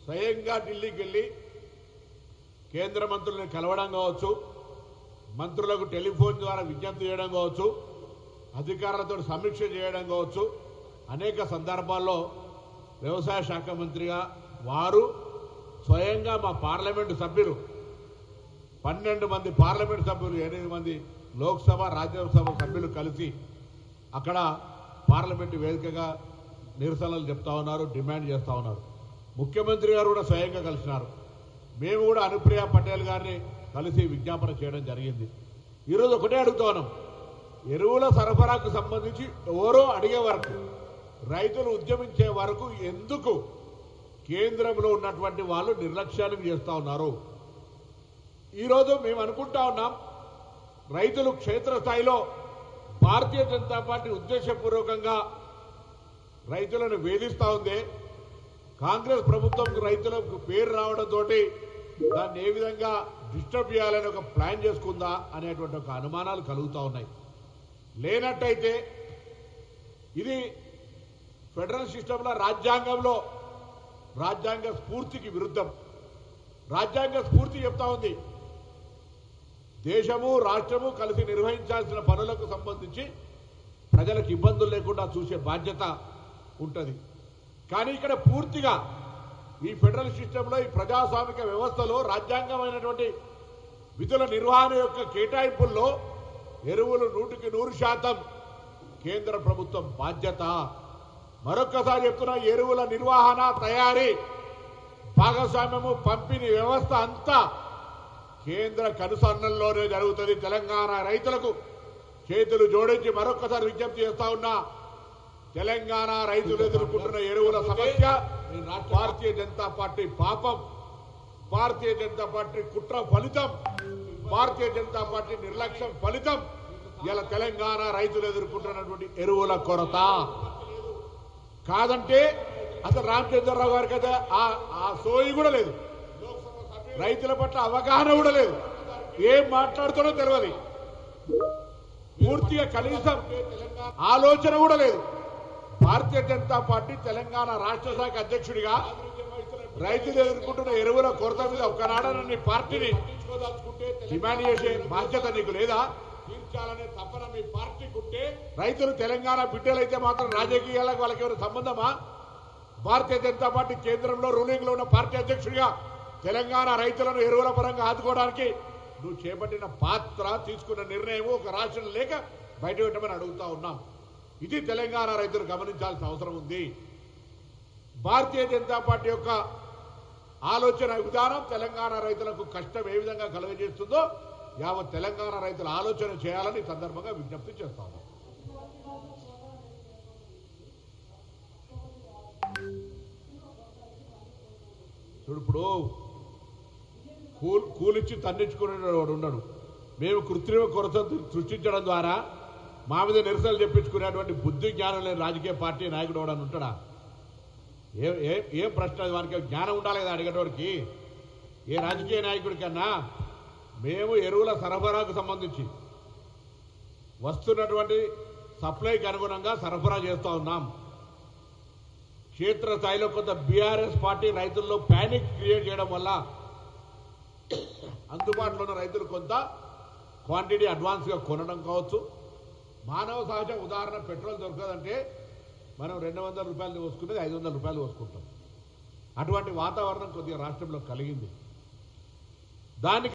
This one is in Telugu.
స్వయంగా ఢిల్లీకి వెళ్ళి కేంద్ర మంత్రులను కలవడం కావచ్చు, మంత్రులకు టెలిఫోన్ ద్వారా విజ్ఞప్తి చేయడం కావచ్చు, అధికారులతో సమీక్ష చేయడం కావచ్చు, అనేక సందర్భాల్లో వ్యవసాయ శాఖ మంత్రిగా వారు స్వయంగా మా పార్లమెంటు సభ్యులు 12 మంది పార్లమెంటు సభ్యులు 8 మంది లోక్సభ రాజ్యసభ సభ్యులు కలిసి అక్కడ పార్లమెంటు వేదికగా నిరసనలు చెప్తా ఉన్నారు, డిమాండ్ చేస్తూ ఉన్నారు. ముఖ్యమంత్రి గారు కూడా స్వయంగా కలిసినారు. మేము కూడా అనుప్రియ పటేల్ గారిని కలిసి విజ్ఞాపన చేయడం జరిగింది. ఈరోజు ఒకటే అడుగుతా ఉన్నాం, ఎరువుల సరఫరాకు సంబంధించి ఎవరో అడిగే వరకు, రైతులు ఉద్యమించే వరకు ఎందుకు కేంద్రంలో ఉన్నటువంటి వాళ్ళు నిర్లక్ష్యానికి చేస్తూ ఉన్నారు? ఈరోజు మేము అనుకుంటా ఉన్నాం, రైతులు క్షేత్రస్థాయిలో భారతీయ జనతా పార్టీ ఉద్దేశపూర్వకంగా రైతులను వేధిస్తూ ఉంది. కాంగ్రెస్ ప్రభుత్వం రైతులకు పేరు రావడంతో దాన్ని ఏ విధంగా డిస్టర్బ్ చేయాలని ఒక ప్లాన్ చేసుకుందా అనేటువంటి ఒక అనుమానాలు కలుగుతూ ఉన్నాయి. లేనట్టయితే ఇది ఫెడరల్ సిస్టంలో రాజ్యాంగంలో రాజ్యాంగ స్ఫూర్తికి విరుద్ధం. రాజ్యాంగ స్ఫూర్తి చెప్తా ఉంది, దేశము రాష్ట్రము కలిసి నిర్వహించాల్సిన పనులకు సంబంధించి ప్రజలకు ఇబ్బందులు లేకుండా చూసే బాధ్యత ఉంటుంది. కానీ ఇక్కడ పూర్తిగా ఈ ఫెడరల్ సిస్టంలో, ఈ ప్రజాస్వామిక వ్యవస్థలో రాజ్యాంగమైనటువంటి విధుల నిర్వహణ యొక్క కేటాయింపుల్లో ఎరువులు 100% కేంద్ర ప్రభుత్వం బాధ్యత. మరొక్కసారి చెప్తున్నా, ఎరువుల నిర్వహణ, తయారీ, భాగస్వామ్యము, పంపిణీ వ్యవస్థ అంతా కేంద్ర కనుసన్నల్లోనే జరుగుతుంది. తెలంగాణ రైతులకు చేతులు జోడించి మరొక్కసారి విజ్ఞప్తి చేస్తా ఉన్నా, తెలంగాణ రైతులు ఎదుర్కొంటున్న ఎరువుల సమస్య భారతీయ జనతా పార్టీ పాపం, భారతీయ జనతా పార్టీ కుట్ర ఫలితం, భారతీయ జనతా పార్టీ నిర్లక్ష్యం ఫలితం ఇలా తెలంగాణ రైతులు ఎదుర్కొంటున్నటువంటి ఎరువుల కొరత. కాదంటే అసలు రామచంద్రరావు గారికి అయితే ఆ సోయి కూడా లేదు, రైతుల పట్ల అవగాహన కూడా లేదు, ఏం మాట్లాడుతాడో తెలియదు, పూర్తిగా కనీసం ఆలోచన కూడా లేదు. భారతీయ జనతా పార్టీ తెలంగాణ రాష్ట్ర శాఖ అధ్యక్షుడిగా రైతులు ఎదుర్కొంటున్న ఎరువుల కొరత మీద ఒక్కనాడని పార్టీని డిమాండ్ చేసే బాధ్యత నీకు లేదా? తీర్చాలనే తప్పన మీ పార్టీకి ఉంటే, రైతులు తెలంగాణ బిడ్డలైతే మాత్రం రాజకీయాలకు వాళ్ళకి ఎవరు సంబంధమా? భారతీయ జనతా పార్టీ కేంద్రంలో రూలింగ్ లో ఉన్న పార్టీ అధ్యక్షుడిగా తెలంగాణ రైతులను ఎరువుల పరంగా ఆదుకోవడానికి నువ్వు చేపట్టిన పాత్ర, తీసుకున్న నిర్ణయం ఒక రాష్ట్రం లేక బయట పెట్టమని అడుగుతా ఉన్నాం. ఇది తెలంగాణ రైతులు గమనించాల్సిన అవసరం ఉంది. భారతీయ జనతా పార్టీ యొక్క ఆలోచన విధానం తెలంగాణ రైతులకు కష్టం ఏ విధంగా కలుగజేస్తుందో యావత్ తెలంగాణ రైతులు ఆలోచన చేయాలని ఈ సందర్భంగా విజ్ఞప్తి చేస్తాము. ఇప్పుడు కూలిచ్చి తన్నించుకునేవాడు ఉన్నాడు. మేము కృత్రిమ కొరత సృష్టించడం ద్వారా మా మీద నిరసనలు చెప్పించుకునేటువంటి బుద్ధి జ్ఞానం లేని రాజకీయ పార్టీ నాయకుడు ఎవడని ఉంటాడా? ఏం ప్రశ్న? వానికి జ్ఞానం ఉండాలి కదా అడిగేటోడికి. ఏ రాజకీయ నాయకుడి కన్నా మేము ఎరువుల సరఫరాకు సంబంధించి వస్తున్నటువంటి సప్లైకి అనుగుణంగా సరఫరా చేస్తూ ఉన్నాం. క్షేత్రస్థాయిలో కొంత బీఆర్ఎస్ పార్టీ రైతుల్లో ప్యానిక్ క్రియేట్ చేయడం వల్ల అందుబాటులో ఉన్న రైతులు కొంత క్వాంటిటీ అడ్వాన్స్గా కొనడం కావచ్చు. మానవ సహజ ఉదాహరణ, పెట్రోల్ దొరకదంటే మనం 200 రూపాయలు పోసుకునేది 500 రూపాయలు పోసుకుంటాం. అటువంటి వాతావరణం కొద్దిగా రాష్ట్రంలో కలిగింది. దానికి